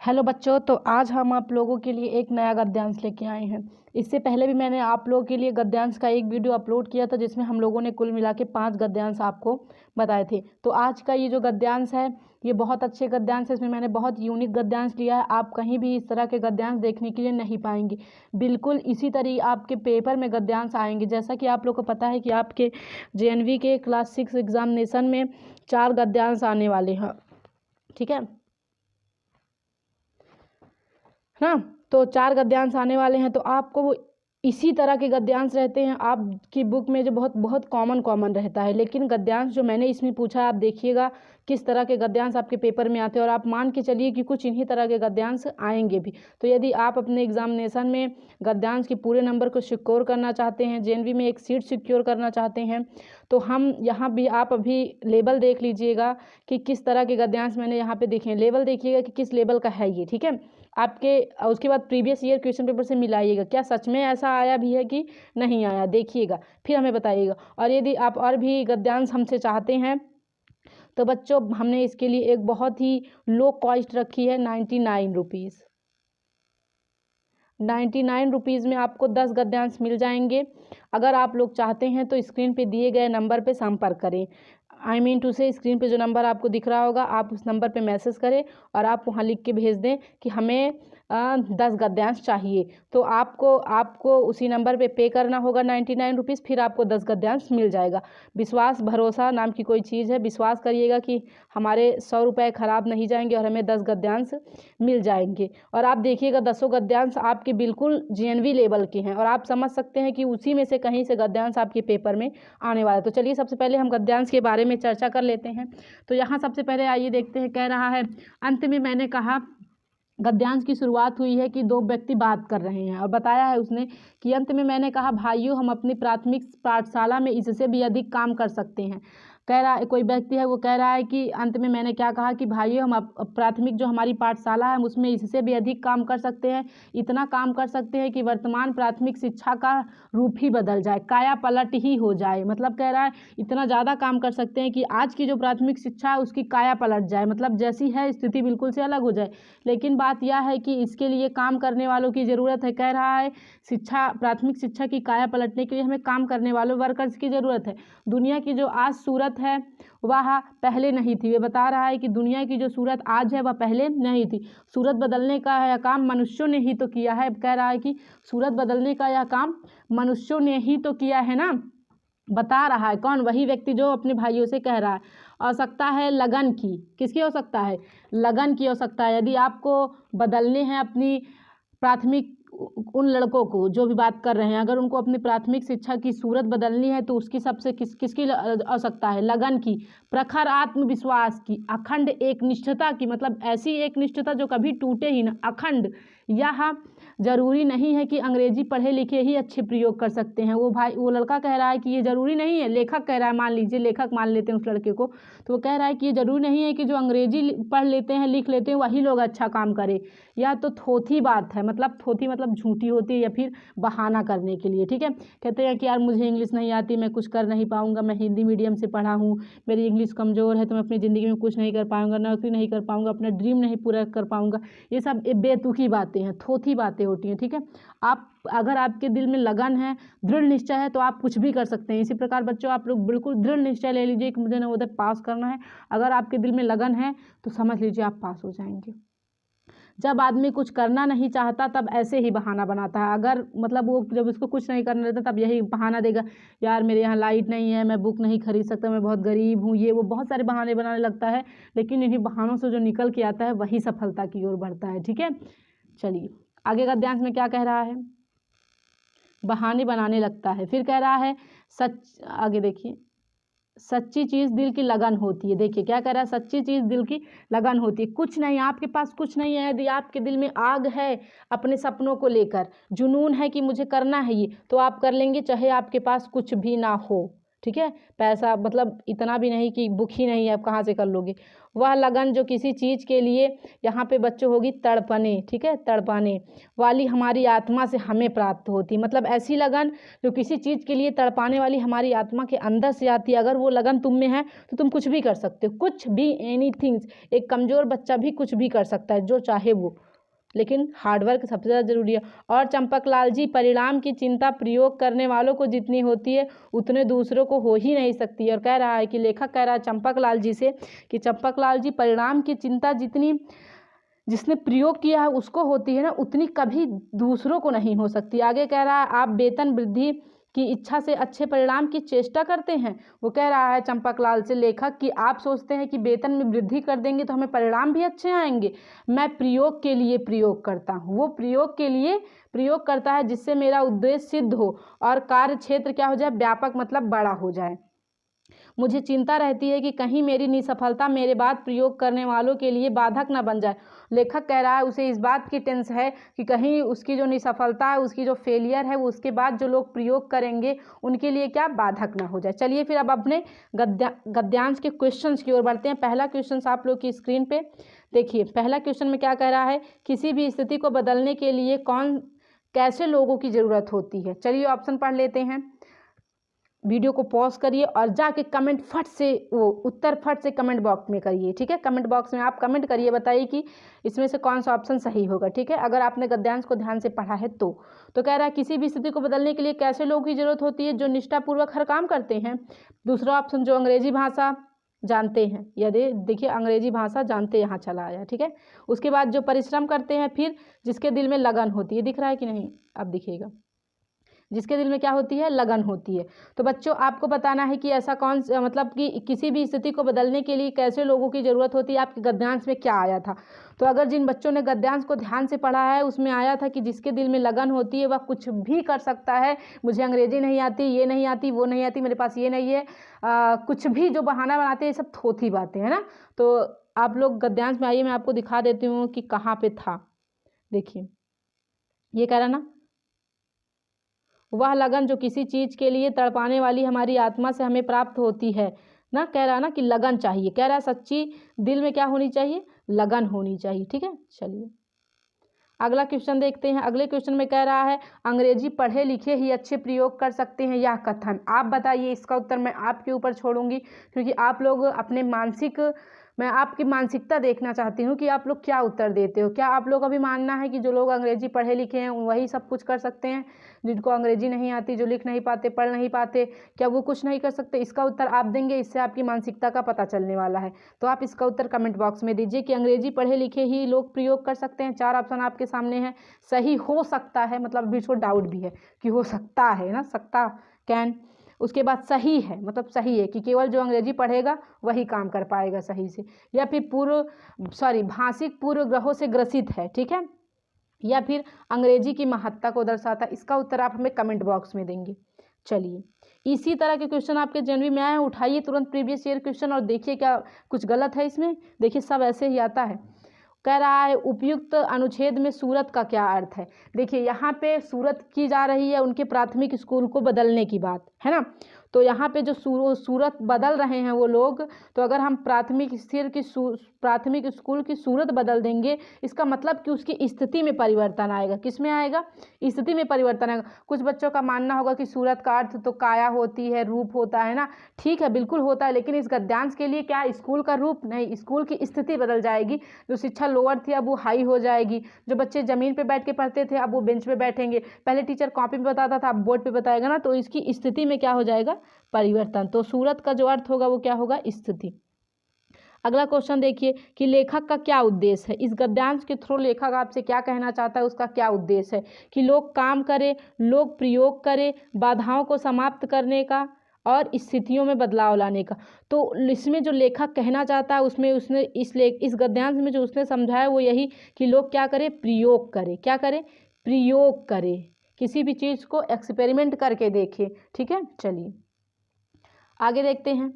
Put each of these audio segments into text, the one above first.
Hello बच्चों, तो आज हम आप लोगों के लिए एक नया गद्यांश लेके आए हैं। इससे पहले भी मैंने आप लोगों के लिए गद्यांश का एक वीडियो अपलोड किया था जिसमें हम लोगों ने कुल मिला के 5 गद्यांश आपको बताए थे। तो आज का ये जो गद्यांश है ये बहुत अच्छे गद्यांश है। इसमें मैंने बहुत यूनिक गद्यांश लिया है। आप कहीं भी इस तरह के गद्यांश देखने के लिए नहीं पाएंगे। बिल्कुल इसी तरह आपके पेपर में गद्यांश आएंगे। जैसा कि आप लोग को पता है कि आपके JNV के क्लास 6 एग्जामिनेशन में 4 गद्यांश आने वाले हैं, ठीक है ना। तो 4 गद्यांश आने वाले हैं, तो आपको वो इसी तरह के गद्यांश रहते हैं आपकी बुक में जो बहुत बहुत कॉमन रहता है। लेकिन गद्यांश जो मैंने इसमें पूछा आप देखिएगा किस तरह के गद्यांश आपके पेपर में आते हैं, और आप मान के चलिए कि कुछ इन्हीं तरह के गद्यांश आएंगे भी। तो यदि आप अपने एग्जामिनेशन में गद्यांश के पूरे नंबर को सिक्योर करना चाहते हैं, JNV में एक सीट सिक्योर करना चाहते हैं, तो हम यहाँ भी आप अभी लेवल देख लीजिएगा कि किस तरह के गद्यांश मैंने यहाँ पे देखे हैं। लेवल देखिएगा कि किस लेवल का है ये, ठीक है। आपके उसके बाद प्रीवियस ईयर क्वेश्चन पेपर से मिलाइएगा क्या सच में ऐसा आया भी है कि नहीं आया, देखिएगा फिर हमें बताइएगा। और यदि आप और भी गद्यांश हमसे चाहते हैं तो बच्चों हमने इसके लिए एक बहुत ही लो कॉस्ट रखी है, 99 रुपीज़। 99 रुपीज़ में आपको 10 गद्यांश मिल जाएंगे। अगर आप लोग चाहते हैं तो स्क्रीन पे दिए गए नंबर पे संपर्क करें। आई मीन टू से स्क्रीन पे जो नंबर आपको दिख रहा होगा आप उस नंबर पे मैसेज करें और आप वहाँ लिख के भेज दें कि हमें 10 गद्यांश चाहिए। तो आपको उसी नंबर पे करना होगा 99 रुपीज़, फिर आपको 10 गद्यांश मिल जाएगा। विश्वास भरोसा नाम की कोई चीज़ है, विश्वास करिएगा कि हमारे 100 रुपये ख़राब नहीं जाएंगे और हमें 10 गद्यांश मिल जाएंगे। और आप देखिएगा 10 गद्यांश आपके बिल्कुल JNV लेवल के हैं और आप समझ सकते हैं कि उसी में से कहीं से गद्यांश आपके पेपर में आने वाला है। तो चलिए सबसे पहले हम गद्यांश के बारे में चर्चा कर लेते हैं। तो यहाँ सबसे पहले आइए देखते हैं, कह रहा है अंत में मैंने कहा, गद्यांश की शुरुआत हुई है कि 2 व्यक्ति बात कर रहे हैं और बताया है उसने कि अंत में मैंने कहा भाइयों हम अपनी प्राथमिक पाठशाला में इससे भी अधिक काम कर सकते हैं। कह रहा है कोई व्यक्ति है वो कह रहा है कि अंत में मैंने क्या कहा कि भाइयों हम प्राथमिक जो हमारी पाठशाला है उसमें इससे भी अधिक काम कर सकते हैं। इतना काम कर सकते हैं कि वर्तमान प्राथमिक शिक्षा का रूप ही बदल जाए, काया पलट ही हो जाए। मतलब कह रहा है इतना ज़्यादा काम कर सकते हैं कि आज की जो प्राथमिक शिक्षा है उसकी काया पलट जाए, मतलब जैसी है स्थिति बिल्कुल से अलग हो जाए। लेकिन बात यह है कि इसके लिए काम करने वालों की ज़रूरत है। कह रहा है प्राथमिक शिक्षा की काया पलटने के लिए हमें काम करने वालों वर्कर्स की ज़रूरत है। दुनिया की जो आज सूरत है वह पहले नहीं थी। वे बता रहा है कि दुनिया की जो सूरत आज है वह पहले नहीं थी। सूरत बदलने का यह काम मनुष्यों ने ही तो किया है। कह रहा है कि सूरत बदलने का यह काम मनुष्यों ने ही तो किया है ना। बता रहा है कौन? वही व्यक्ति जो अपने भाइयों से कह रहा है। आवश्यकता है लगन की। किसकी हो सकता है? लगन की हो सकता है। यदि आपको बदलने हैं अपनी प्राथमिक, उन लड़कों को जो भी बात कर रहे हैं, अगर उनको अपनी प्राथमिक शिक्षा की सूरत बदलनी है तो उसकी सबसे किसकी आवश्यकता है? लगन की, प्रखर आत्मविश्वास की, अखंड एक निष्ठता की। मतलब ऐसी एक निष्ठता जो कभी टूटे ही ना, अखंड। यह ज़रूरी नहीं है कि अंग्रेजी पढ़े लिखे ही अच्छे प्रयोग कर सकते हैं। वो लड़का कह रहा है कि ये ज़रूरी नहीं है। लेखक कह रहा है, मान लीजिए लेखक मान लेते हैं उस लड़के को, तो वो कह रहा है कि ये ज़रूरी नहीं है कि जो अंग्रेजी पढ़ लेते हैं लिख लेते हैं वही लोग अच्छा काम करें। यह तो थोथी बात है। मतलब थोथी मतलब झूठी होती है या फिर बहाना करने के लिए, ठीक है। कहते हैं कि यार मुझे इंग्लिश नहीं आती, मैं कुछ कर नहीं पाऊँगा, मैं हिंदी मीडियम से पढ़ा हूँ, मेरी इंग्लिश कमज़ोर है तो मैं अपनी ज़िंदगी में कुछ नहीं कर पाऊँगा, नौकरी नहीं कर पाऊँगा, अपना ड्रीम नहीं पूरा कर पाऊँगा। ये सब बेतुकी बातें हैं, थोथी बातें होती हैं, ठीक है। अगर आपके दिल में लगन है, दृढ़ निश्चय है तो आप कुछ भी कर सकते हैं। इसी प्रकार बच्चों आप लोग बिल्कुल दृढ़ निश्चय ले लीजिए कि मुझे नवोदय पास करना है। अगर आपके दिल में लगन है तो समझ लीजिए आप पास हो जाएंगे। जब आदमी कुछ करना नहीं चाहता तब ऐसे ही बहाना बनाता है। अगर मतलब वो जब उसको कुछ नहीं करना रहता तब यही बहाना देगा, यार मेरे यहाँ लाइट नहीं है, मैं बुक नहीं खरीद सकता, मैं बहुत गरीब हूँ, ये वो बहुत सारे बहाने बनाने लगता है। लेकिन इन्हीं बहानों से जो निकल के आता है वही सफलता की ओर बढ़ता है, ठीक है। चलिए आगे गद्यांश में क्या कह रहा है? बहाने बनाने लगता है। फिर कह रहा है सच, आगे देखिए, सच्ची चीज़ दिल की लगन होती है। देखिए क्या कह रहा है, सच्ची चीज़ दिल की लगन होती है। कुछ नहीं, आपके पास कुछ नहीं है, यदि आपके दिल में आग है अपने सपनों को लेकर, जुनून है कि मुझे करना है ये, तो आप कर लेंगे चाहे आपके पास कुछ भी ना हो, ठीक है, पैसा मतलब इतना भी नहीं कि बुक ही नहीं है, आप कहाँ से कर लोगे। वह लगन जो किसी चीज़ के लिए, यहाँ पे बच्चों होगी तड़पने, ठीक है, तड़पाने वाली हमारी आत्मा से हमें प्राप्त होती, मतलब ऐसी लगन जो किसी चीज़ के लिए तड़पाने वाली हमारी आत्मा के अंदर से आती है। अगर वो लगन तुम में है तो तुम कुछ भी कर सकते हो, कुछ भी, एनीथिंग्स। एक कमज़ोर बच्चा भी कुछ भी कर सकता है जो चाहे वो, लेकिन हार्डवर्क सबसे ज़्यादा जरूरी है। और चंपकलाल जी, परिणाम की चिंता प्रयोग करने वालों को जितनी होती है उतने दूसरों को हो ही नहीं सकती है। और कह रहा है कि लेखक कह रहा है चंपकलाल जी से कि चंपकलाल जी, परिणाम की चिंता जितनी जिसने प्रयोग किया है उसको होती है ना, उतनी कभी दूसरों को नहीं हो सकती। आगे कह रहा है आप वेतन वृद्धि की इच्छा से अच्छे परिणाम की चेष्टा करते हैं। वो कह रहा है चंपकलाल से लेखक कि आप सोचते हैं कि वेतन में वृद्धि कर देंगे तो हमें परिणाम भी अच्छे आएंगे। मैं प्रयोग के लिए प्रयोग करता हूँ, वो प्रयोग के लिए प्रयोग करता है जिससे मेरा उद्देश्य सिद्ध हो और कार्य क्षेत्र क्या हो जाए, व्यापक, मतलब बड़ा हो जाए। मुझे चिंता रहती है कि कहीं मेरी निसफलता मेरे बाद प्रयोग करने वालों के लिए बाधक न बन जाए। लेखक कह रहा है उसे इस बात की टेंस है कि कहीं उसकी जो निसफलता है, उसकी जो फेलियर है, वो उसके बाद जो लोग प्रयोग करेंगे उनके लिए क्या बाधक ना हो जाए। चलिए फिर अब अपने गद्यांश के क्वेश्चंस की ओर बढ़ते हैं। पहला क्वेश्चन आप लोग की स्क्रीन पे देखिए। पहला क्वेश्चन में क्या कह रहा है, किसी भी स्थिति को बदलने के लिए कैसे लोगों की जरूरत होती है। चलिए ऑप्शन पढ़ लेते हैं। वीडियो को पॉज करिए और जाके कमेंट फट से, वो उत्तर फट से कमेंट बॉक्स में करिए, ठीक है। कमेंट बॉक्स में आप कमेंट करिए, बताइए कि इसमें से कौन सा ऑप्शन सही होगा, ठीक है, अगर आपने गद्यांश को ध्यान से पढ़ा है तो। कह रहा है किसी भी स्थिति को बदलने के लिए कैसे लोगों की जरूरत होती है, जो निष्ठापूर्वक हर काम करते हैं। दूसरा ऑप्शन, जो अंग्रेजी भाषा जानते हैं, यदि देखिए अंग्रेजी भाषा जानते यहाँ चला आया, ठीक है। उसके बाद जो परिश्रम करते हैं, फिर जिसके दिल में लगन होती है, दिख रहा है कि नहीं, अब दिखेगा, जिसके दिल में क्या होती है, लगन होती है। तो बच्चों आपको बताना है कि ऐसा कौन, मतलब कि किसी भी स्थिति को बदलने के लिए कैसे लोगों की ज़रूरत होती है, आपके गद्यांश में क्या आया था। तो अगर जिन बच्चों ने गद्यांश को ध्यान से पढ़ा है उसमें आया था कि जिसके दिल में लगन होती है वह कुछ भी कर सकता है। मुझे अंग्रेजी नहीं आती, ये नहीं आती, वो नहीं आती, मेरे पास ये नहीं है, कुछ भी जो बहाना बनाते हैं ये सब थोथी बातें है ना। तो आप लोग गद्यांश में आइए, मैं आपको दिखा देती हूँ कि कहाँ पे था। देखिए ये कह रहा ना, वह लगन जो किसी चीज़ के लिए तड़पाने वाली हमारी आत्मा से हमें प्राप्त होती है ना। कह रहा ना कि लगन चाहिए, कह रहा है सच्ची दिल में क्या होनी चाहिए, लगन होनी चाहिए, ठीक है। चलिए अगला क्वेश्चन देखते हैं। अगले क्वेश्चन में कह रहा है अंग्रेजी पढ़े लिखे ही अच्छे प्रयोग कर सकते हैं, यह कथन आप बताइए। इसका उत्तर मैं आपके ऊपर छोड़ूंगी क्योंकि आप लोग अपने मैं आपकी मानसिकता देखना चाहती हूँ कि आप लोग क्या उत्तर देते हो। क्या आप लोग अभी मानना है कि जो लोग अंग्रेजी पढ़े लिखे हैं वही सब कुछ कर सकते हैं, जिनको अंग्रेजी नहीं आती, जो लिख नहीं पाते, पढ़ नहीं पाते, क्या वो कुछ नहीं कर सकते? इसका उत्तर आप देंगे, इससे आपकी मानसिकता का पता चलने वाला है। तो आप इसका उत्तर कमेंट बॉक्स में दीजिए कि अंग्रेजी पढ़े लिखे ही लोग प्रयोग कर सकते हैं। 4 ऑप्शन आपके सामने है। सही हो सकता है, मतलब अभी इसको डाउट भी है कि हो सकता है ना, सकता, कैन। उसके बाद सही है, मतलब सही है कि केवल जो अंग्रेजी पढ़ेगा वही काम कर पाएगा सही से, या फिर भाषिक पूर्व ग्रहों से ग्रसित है, ठीक है, या फिर अंग्रेजी की महत्ता को दर्शाता है। इसका उत्तर आप हमें कमेंट बॉक्स में देंगे। चलिए इसी तरह के क्वेश्चन आपके जनवरी में आए हैं, उठाइए तुरंत प्रीवियस ईयर क्वेश्चन और देखिए क्या कुछ गलत है इसमें। देखिए सब ऐसे ही आता है। कह रहा है उपयुक्त अनुच्छेद में सूरत का क्या अर्थ है। देखिए यहाँ पे सूरत की जा रही है उनके प्राथमिक स्कूल को बदलने की बात है ना। तो यहाँ पे जो सूरत बदल रहे हैं वो लोग, तो अगर हम प्राथमिक स्कूल की सूरत बदल देंगे, इसका मतलब कि उसकी स्थिति में परिवर्तन आएगा। किस में आएगा, स्थिति में परिवर्तन आएगा। कुछ बच्चों का मानना होगा कि सूरत का अर्थ तो काया होती है, रूप होता है ना। ठीक है, बिल्कुल होता है, लेकिन इस गद्यांश के लिए क्या स्कूल का रूप नहीं, स्कूल की स्थिति बदल जाएगी। जो शिक्षा लोअर थी अब वो हाई हो जाएगी। जो बच्चे जमीन पे बैठ के पढ़ते थे अब वो बेंच पे बैठेंगे। पहले टीचर कॉपी पे बताता था, अब बोर्ड पे बताएगा ना। तो इसकी स्थिति में क्या हो जाएगा, परिवर्तन। तो सूरत का जो अर्थ होगा वो क्या होगा, स्थिति। अगला क्वेश्चन देखिए कि लेखक का क्या उद्देश्य है। इस गद्यांश के थ्रू लेखक आपसे क्या कहना चाहता है, उसका क्या उद्देश्य है कि लोग काम करें, लोग प्रयोग करें, बाधाओं को समाप्त करने का और स्थितियों में बदलाव लाने का। तो इसमें जो लेखक कहना चाहता है उसमें उसने इस गद्यांश में जो उसने समझाया वो यही कि लोग क्या करें, प्रयोग करें। क्या करें, प्रयोग करें, किसी भी चीज़ को एक्सपेरिमेंट करके देखें, ठीक है। चलिए आगे देखते हैं।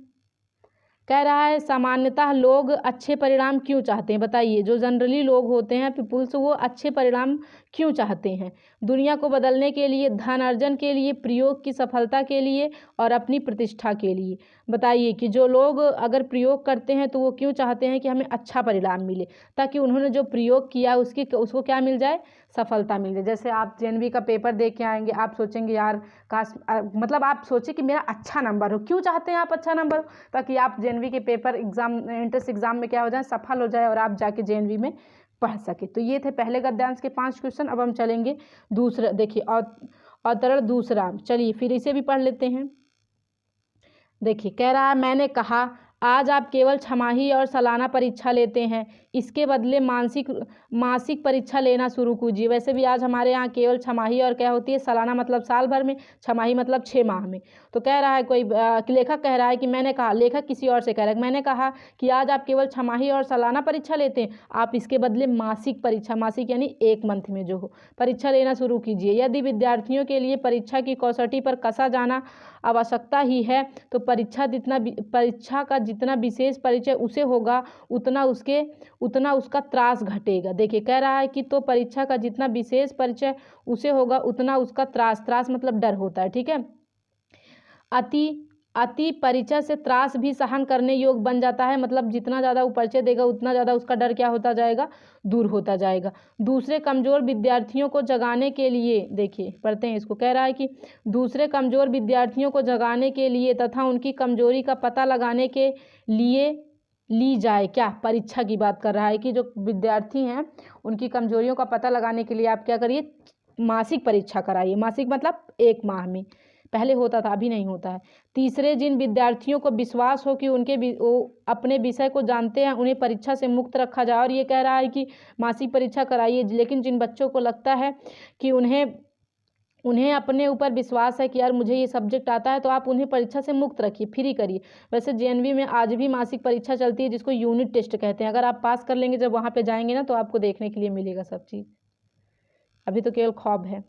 कह रहा है सामान्यतः लोग अच्छे परिणाम क्यों चाहते हैं, बताइए। जो जनरली लोग होते हैं पीपुल्स, वो अच्छे परिणाम क्यों चाहते हैं? दुनिया को बदलने के लिए, धन अर्जन के लिए, प्रयोग की सफलता के लिए और अपनी प्रतिष्ठा के लिए। बताइए कि जो लोग अगर प्रयोग करते हैं तो वो क्यों चाहते हैं कि हमें अच्छा परिणाम मिले, ताकि उन्होंने जो प्रयोग किया उसको क्या मिल जाए, सफलता मिल जाए। जैसे आप जेएनवी का पेपर दे के आएंगे, आप सोचेंगे यार काश मतलब आप सोचे कि मेरा अच्छा नंबर हो। क्यों चाहते हैं आप अच्छा नंबर हो? ताकि आप जेएनवी के पेपर एग्जाम, एंट्रेंस एग्जाम में क्या हो जाए, सफल हो जाए और आप जाके जेएनवी में पढ़ सके। तो ये थे पहले गद्यांश के 5 क्वेश्चन। अब हम चलेंगे दूसरा, देखिए अवतरण दूसरा। चलिए फिर इसे भी पढ़ लेते हैं। देखिए कह रहा है मैंने कहा आज आप केवल छमाही और सालाना परीक्षा लेते हैं, इसके बदले मासिक परीक्षा लेना शुरू कीजिए। वैसे भी आज हमारे यहाँ केवल छमाही और क्या होती है, सालाना मतलब साल भर में, छमाही मतलब 6 माह में। तो कह रहा है कोई लेखक कह रहा है कि मैंने कहा, लेखक किसी और से कह रहा है मैंने कहा कि आज आप केवल छमाही और सालाना परीक्षा लेते हैं, आप इसके बदले मासिक परीक्षा, मासिक यानी 1 मंथ में जो हो, परीक्षा लेना शुरू कीजिए। यदि विद्यार्थियों के लिए परीक्षा की कसौटी पर कसा जाना आवश्यकता ही है तो परीक्षा का जितना विशेष परिचय उसे होगा उतना उसका त्रास घटेगा। देखिए कह रहा है कि तो परीक्षा का जितना विशेष परिचय उसे होगा उतना उसका त्रास मतलब डर होता है, ठीक है। अति परिचय से त्रास भी सहन करने योग्य बन जाता है, मतलब जितना ज़्यादा वो परिचय देगा उतना ज़्यादा उसका डर क्या होता जाएगा, दूर होता जाएगा। दूसरे कमज़ोर विद्यार्थियों को जगाने के लिए, देखिए पढ़ते हैं इसको, कह रहा है कि दूसरे कमज़ोर विद्यार्थियों को जगाने के लिए तथा उनकी कमज़ोरी का पता लगाने के लिए ली जाए, क्या, परीक्षा की बात कर रहा है कि जो विद्यार्थी हैं उनकी कमज़ोरियों का पता लगाने के लिए आप क्या करिए, मासिक परीक्षा कराइए। मासिक मतलब 1 माह में, पहले होता था अभी नहीं होता है। तीसरे, जिन विद्यार्थियों को विश्वास हो कि वो अपने विषय को जानते हैं उन्हें परीक्षा से मुक्त रखा जाए। और ये कह रहा है कि मासिक परीक्षा कराइए, लेकिन जिन बच्चों को लगता है कि उन्हें अपने ऊपर विश्वास है कि यार मुझे ये सब्जेक्ट आता है, तो आप उन्हें परीक्षा से मुक्त रखिए, फ्री करिए। वैसे जेएनवी में आज भी मासिक परीक्षा चलती है जिसको यूनिट टेस्ट कहते हैं। अगर आप पास कर लेंगे, जब वहाँ पे जाएंगे ना, तो आपको देखने के लिए मिलेगा सब चीज़, अभी तो केवल ख्वाब है।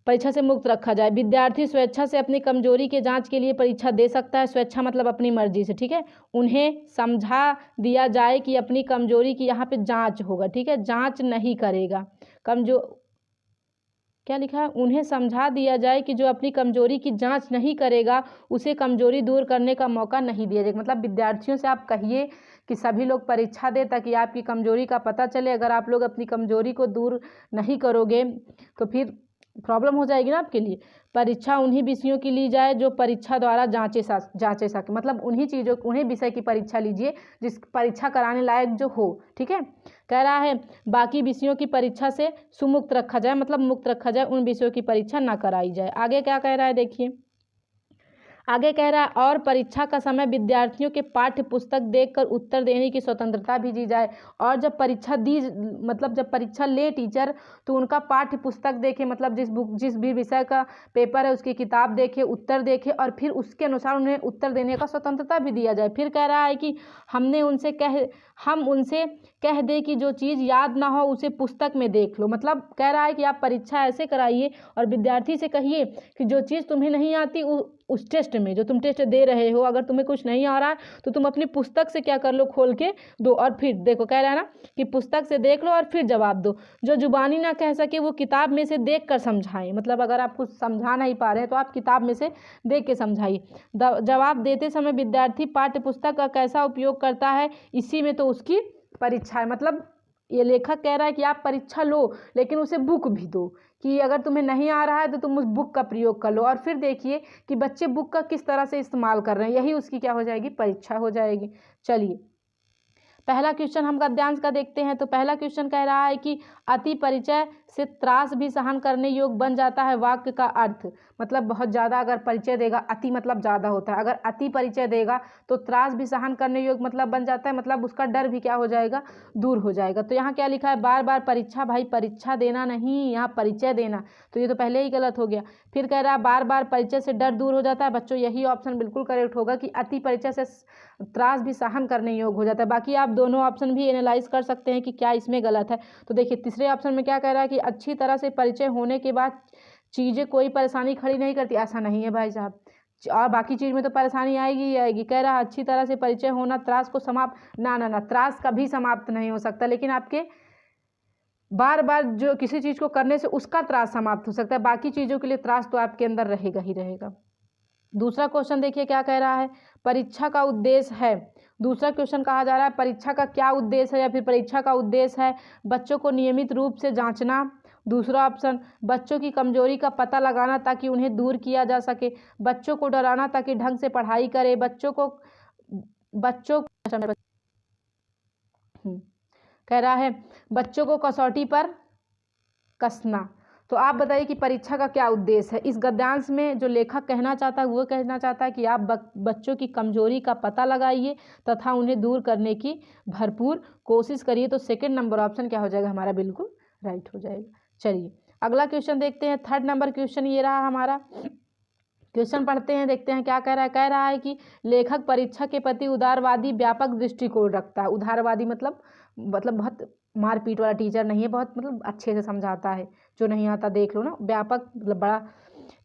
परीक्षा से मुक्त रखा जाए। विद्यार्थी स्वेच्छा से अपनी कमजोरी के जांच के लिए परीक्षा दे सकता है। स्वेच्छा मतलब अपनी मर्जी से, ठीक है। उन्हें समझा दिया जाए कि अपनी कमजोरी की यहाँ पे जांच होगा, ठीक है, जांच नहीं करेगा। क्या लिखा है, उन्हें समझा दिया जाए कि जो अपनी कमजोरी की जांच नहीं करेगा उसे कमजोरी दूर करने का मौका नहीं दिया जाएगा। मतलब विद्यार्थियों से आप कहिए कि सभी लोग परीक्षा दे ताकि आपकी कमजोरी का पता चले। अगर आप लोग अपनी कमजोरी को दूर नहीं करोगे तो फिर प्रॉब्लम हो जाएगी ना आपके लिए। परीक्षा उन्हीं विषयों की ली जाए जो परीक्षा द्वारा जांचे सके, मतलब उन्हीं विषय की परीक्षा लीजिए जिस परीक्षा कराने लायक जो हो, ठीक है। कह रहा है बाकी विषयों की परीक्षा से सुमुक्त रखा जाए, मतलब मुक्त रखा जाए, उन विषयों की परीक्षा ना कराई जाए। आगे क्या कह रहा है देखिए, आगे कह रहा है और परीक्षा का समय विद्यार्थियों के पाठ्य पुस्तक देखकर उत्तर देने की स्वतंत्रता भी दी जाए। और जब परीक्षा ले टीचर तो उनका पाठ्य पुस्तक देखे, मतलब जिस भी विषय का पेपर है उसकी किताब देखे, उत्तर देखे और फिर उसके अनुसार उन्हें उत्तर देने का स्वतंत्रता भी दिया जाए। फिर कह रहा है कि हम उनसे कह दे कि जो चीज़ याद ना हो उसे पुस्तक में देख लो। मतलब कह रहा है कि आप परीक्षा ऐसे कराइए और विद्यार्थी से कहिए कि जो चीज़ तुम्हें नहीं आती उस टेस्ट में, जो तुम टेस्ट दे रहे हो, अगर तुम्हें कुछ नहीं आ रहा है तो तुम अपनी पुस्तक से क्या कर लो, खोल के दो और फिर देखो। कह रहा है ना कि पुस्तक से देख लो और फिर जवाब दो। जो जुबानी ना कह सके वो किताब में से देख कर समझाएं। मतलब अगर आप कुछ समझा नहीं पा रहे हैं तो आप किताब में से देख के समझाइए। जवाब देते समय विद्यार्थी पाठ्य पुस्तक का कैसा उपयोग करता है, इसी में तो उसकी परीक्षा है। मतलब ये लेखक कह रहा है कि आप परीक्षा लो लेकिन उसे बुक भी दो, कि अगर तुम्हें नहीं आ रहा है तो तुम उस बुक का प्रयोग कर लो और फिर देखिए कि बच्चे बुक का किस तरह से इस्तेमाल कर रहे हैं, यही उसकी क्या हो जाएगी, परीक्षा हो जाएगी। चलिए पहला क्वेश्चन हम गद्यांश का देखते हैं। तो पहला क्वेश्चन कह रहा है कि अति परिचय से त्रास भी सहन करने योग्य बन जाता है। वाक्य का अर्थ, मतलब बहुत ज़्यादा अगर परिचय देगा, अति मतलब ज़्यादा होता है, अगर अति परिचय देगा तो त्रास भी सहन करने योग्य मतलब बन जाता है, मतलब उसका डर भी क्या हो जाएगा, दूर हो जाएगा। तो यहाँ क्या लिखा है, बार बार परीक्षा, भाई परीक्षा देना नहीं, यहाँ परिचय देना, तो ये तो पहले ही गलत हो गया। फिर कह रहा है बार बार परिचय से डर दूर हो जाता है। बच्चों यही ऑप्शन बिल्कुल करेक्ट होगा कि अति परिचय से त्रास भी सहन करने योग्य हो जाता है। बाकी आप दोनों ऑप्शन भी एनालाइज कर सकते हैं कि क्या इसमें गलत है। तो देखिए तीसरे ऑप्शन में क्या कह रहा है कि अच्छी तरह से परिचय होने के बाद चीज़ें कोई परेशानी खड़ी नहीं करती। ऐसा नहीं है भाई साहब, और बाकी चीज़ में तो परेशानी आएगी ही आएगी। कह रहा अच्छी तरह से परिचय होना त्रास को समाप्त, ना त्रास कभी समाप्त नहीं हो सकता, लेकिन आपके बार बार जो किसी चीज़ को करने से उसका त्रास समाप्त हो सकता है, बाकी चीज़ों के लिए त्रास तो आपके अंदर रहेगा ही रहेगा। दूसरा क्वेश्चन देखिए क्या कह रहा है, परीक्षा का उद्देश्य है। दूसरा क्वेश्चन कहा जा रहा है परीक्षा का क्या उद्देश्य है, या फिर परीक्षा का उद्देश्य है बच्चों को नियमित रूप से जांचना। दूसरा ऑप्शन बच्चों की कमजोरी का पता लगाना ताकि उन्हें दूर किया जा सके। बच्चों को डराना ताकि ढंग से पढ़ाई करे। कह रहा है बच्चों को कसौटी पर कसना। तो आप बताइए कि परीक्षा का क्या उद्देश्य है। इस गद्यांश में जो लेखक कहना चाहता है वो कहना चाहता है कि आप बच्चों की कमजोरी का पता लगाइए तथा उन्हें दूर करने की भरपूर कोशिश करिए। तो सेकंड नंबर ऑप्शन क्या हो जाएगा हमारा, बिल्कुल राइट हो जाएगा। चलिए अगला क्वेश्चन देखते हैं। थर्ड नंबर क्वेश्चन ये रहा हमारा। क्वेश्चन पढ़ते हैं, देखते हैं क्या कह रहा है। कह रहा है कि लेखक परीक्षा के प्रति उदारवादी व्यापक दृष्टिकोण रखता है। उदारवादी मतलब बहुत मारपीट वाला टीचर नहीं है, बहुत मतलब अच्छे से समझाता है, जो नहीं आता देख लो ना। व्यापक मतलब बड़ा।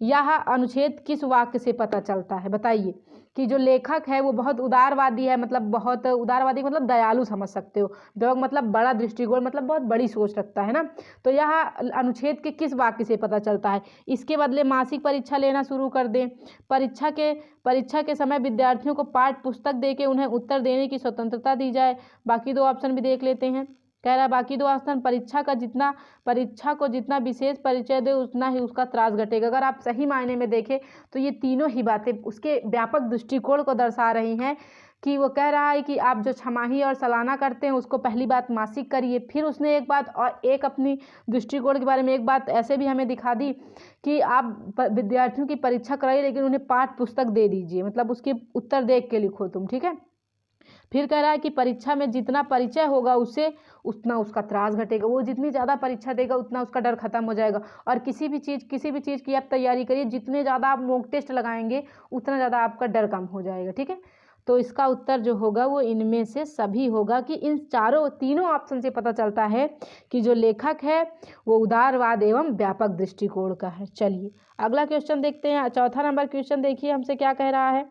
यह अनुच्छेद किस वाक्य से पता चलता है, बताइए कि जो लेखक है वो बहुत उदारवादी है, मतलब बहुत उदारवादी मतलब दयालु समझ सकते हो। व्यापक मतलब बड़ा दृष्टिकोण, मतलब बहुत बड़ी सोच रखता है ना। तो यह अनुच्छेद के किस वाक्य से पता चलता है। इसके बदले मासिक परीक्षा लेना शुरू कर दें। परीक्षा के समय विद्यार्थियों को पाठ्य पुस्तक दे के उन्हें उत्तर देने की स्वतंत्रता दी जाए। बाकी दो ऑप्शन भी देख लेते हैं। कह रहा है बाकी दो ऑप्शन परीक्षा को जितना विशेष परिचय दे उतना ही उसका त्रास घटेगा। अगर आप सही मायने में देखें तो ये तीनों ही बातें उसके व्यापक दृष्टिकोण को दर्शा रही हैं। कि वो कह रहा है कि आप जो छमाही और सालाना करते हैं उसको पहली बात मासिक करिए। फिर उसने एक बात और एक अपनी दृष्टिकोण के बारे में एक बात ऐसे भी हमें दिखा दी कि आप विद्यार्थियों की परीक्षा कराइए लेकिन उन्हें पाठ्य पुस्तक दे दीजिए, मतलब उसके उत्तर देख के लिखो तुम, ठीक है। फिर कह रहा है कि परीक्षा में जितना परिचय होगा उससे उतना उसका त्रास घटेगा। वो जितनी ज़्यादा परीक्षा देगा उतना उसका डर खत्म हो जाएगा। और किसी भी चीज़ की आप तैयारी करिए, जितने ज़्यादा आप मॉक टेस्ट लगाएंगे उतना ज़्यादा आपका डर कम हो जाएगा, ठीक है। तो इसका उत्तर जो होगा वो इनमें से सभी होगा कि इन तीनों ऑप्शन से पता चलता है कि जो लेखक है वो उदारवाद एवं व्यापक दृष्टिकोण का है। चलिए अगला क्वेश्चन देखते हैं। चौथा नंबर क्वेश्चन देखिए हमसे क्या कह रहा है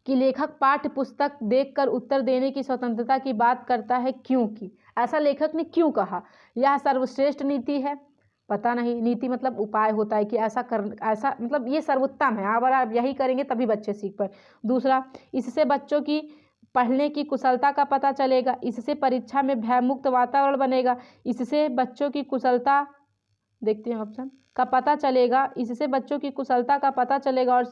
कि लेखक पाठ्य पुस्तक देखकर उत्तर देने की स्वतंत्रता की बात करता है, क्योंकि ऐसा लेखक ने क्यों कहा। यह सर्वश्रेष्ठ नीति है, पता नहीं। नीति मतलब उपाय होता है कि ऐसा मतलब ये सर्वोत्तम है, अगर आप यही करेंगे तभी बच्चे सीख पाए। दूसरा, इससे बच्चों की पढ़ने की कुशलता का पता चलेगा। इससे परीक्षा में भयमुक्त वातावरण बनेगा। इससे बच्चों की कुशलता, देखते हैं ऑप्शन, का पता चलेगा। इससे बच्चों की कुशलता का पता चलेगा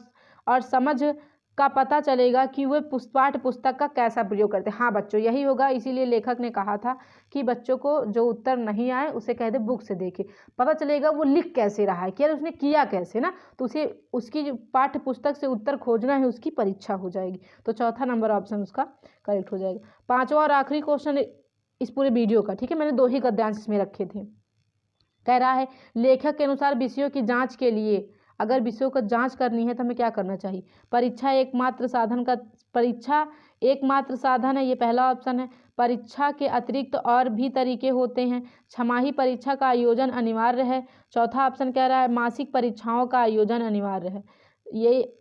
और समझ का पता चलेगा कि वे पाठ्य पुस्तक का कैसा प्रयोग करते हैं। हाँ बच्चों यही होगा, इसीलिए लेखक ने कहा था कि बच्चों को जो उत्तर नहीं आए उसे कह दे बुक से देखे, पता चलेगा वो लिख कैसे रहा है, क्या उसने किया कैसे ना। तो उसे उसकी पाठ्य पुस्तक से उत्तर खोजना है, उसकी परीक्षा हो जाएगी। तो चौथा नंबर ऑप्शन उसका करेक्ट हो जाएगा। पांचवा और आखिरी क्वेश्चन इस पूरे वीडियो का, ठीक है, मैंने 2 ही गद्यांश इसमें रखे थे। कह रहा है लेखक के अनुसार विषयों की जाँच के लिए, अगर विषयों को जांच करनी है तो हमें क्या करना चाहिए। परीक्षा एकमात्र साधन है, ये पहला ऑप्शन है। परीक्षा के अतिरिक्त और भी तरीके होते हैं। छमाही परीक्षा का आयोजन अनिवार्य है। चौथा ऑप्शन कह रहा है मासिक परीक्षाओं का आयोजन अनिवार्य है। ये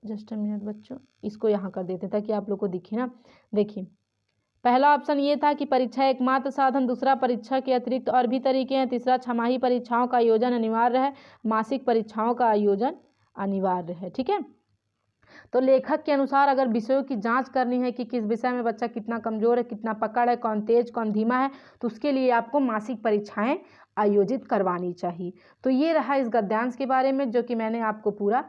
जस्ट अ मिनट बच्चों, इसको यहाँ कर देते ताकि आप लोग को दिखे ना। देखिए पहला ऑप्शन ये था कि परीक्षा एकमात्र साधन। दूसरा, परीक्षा के अतिरिक्त और भी तरीके हैं। तीसरा, छमाही परीक्षाओं का आयोजन अनिवार्य है। मासिक परीक्षाओं का आयोजन अनिवार्य है, ठीक है। तो लेखक के अनुसार अगर विषयों की जांच करनी है कि किस विषय में बच्चा कितना कमजोर है, कितना पकड़ है, कौन तेज कौन धीमा है, तो उसके लिए आपको मासिक परीक्षाएं आयोजित करवानी चाहिए। तो ये रहा इस गद्यांश के बारे में जो कि मैंने आपको पूरा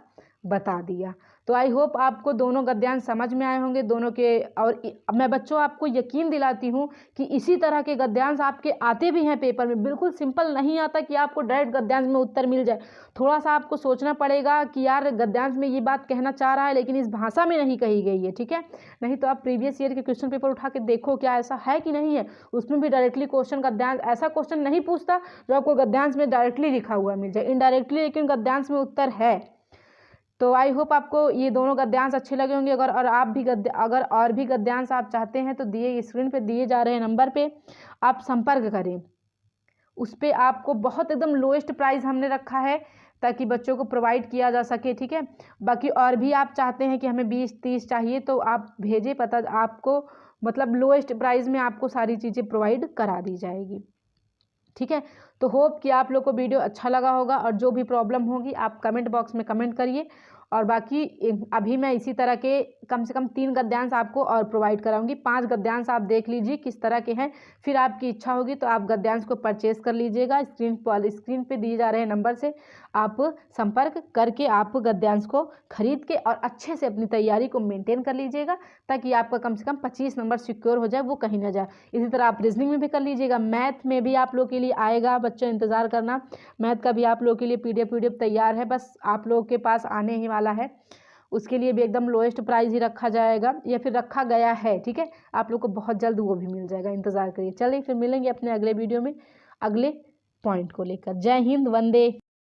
बता दिया। तो आई होप आपको दोनों गद्यांश समझ में आए होंगे दोनों के। और मैं बच्चों आपको यकीन दिलाती हूँ कि इसी तरह के गद्यांश आपके आते भी हैं पेपर में। बिल्कुल सिंपल नहीं आता कि आपको डायरेक्ट गद्यांश में उत्तर मिल जाए। थोड़ा सा आपको सोचना पड़ेगा कि यार गद्यांश में ये बात कहना चाह रहा है लेकिन इस भाषा में नहीं कही गई है, ठीक है। नहीं तो आप प्रीवियस ईयर के क्वेश्चन पेपर उठा के देखो क्या ऐसा है कि नहीं है। उसमें भी डायरेक्टली क्वेश्चन गद्यांश, ऐसा क्वेश्चन नहीं पूछता जो आपको गद्यांश में डायरेक्टली लिखा हुआ मिल जाए, इनडायरेक्टली लेकिन गद्यांश में उत्तर है। तो आई होप आपको ये दोनों गद्यांश अच्छे लगे होंगे। अगर और भी गद्यांश आप चाहते हैं तो दिए स्क्रीन पे दिए जा रहे नंबर पे आप संपर्क करें। उस पर आपको बहुत एकदम लोएस्ट प्राइस हमने रखा है। ताकि बच्चों को प्रोवाइड किया जा सके। ठीक है, बाकी और भी आप चाहते हैं कि हमें 20-30 चाहिए तो आप भेजें, पता आपको मतलब लोएस्ट प्राइस में आपको सारी चीज़ें प्रोवाइड करा दी जाएगी। ठीक है, तो होप कि आप लोग को वीडियो अच्छा लगा होगा, और जो भी प्रॉब्लम होगी आप कमेंट बॉक्स में कमेंट करिए। और बाकी अभी मैं इसी तरह के कम से कम 3 गद्यांश आपको और प्रोवाइड कराऊंगी। 5 गद्यांश आप देख लीजिए किस तरह के हैं, फिर आपकी इच्छा होगी तो आप गद्यांश को परचेस कर लीजिएगा। स्क्रीन पे दिए जा रहे नंबर से आप संपर्क करके आप गद्यांश को खरीद के और अच्छे से अपनी तैयारी को मेंटेन कर लीजिएगा, ताकि आपका कम से कम 25 नंबर सिक्योर हो जाए, वो कहीं ना जाए। इसी तरह आप रीजनिंग में भी कर लीजिएगा, मैथ में भी आप लोग के लिए आएगा, बच्चों इंतज़ार करना। मैथ का भी आप लोग के लिए पीडीएफ तैयार है, बस आप लोगों के पास आने ही वाला है। उसके लिए भी एकदम लोएस्ट प्राइस ही रखा जाएगा, या फिर रखा गया है। ठीक है, आप लोग को बहुत जल्द वो भी मिल जाएगा, इंतज़ार करिए। चलिए फिर मिलेंगे अपने अगले वीडियो में अगले पॉइंट को लेकर। जय हिंद, वंदे।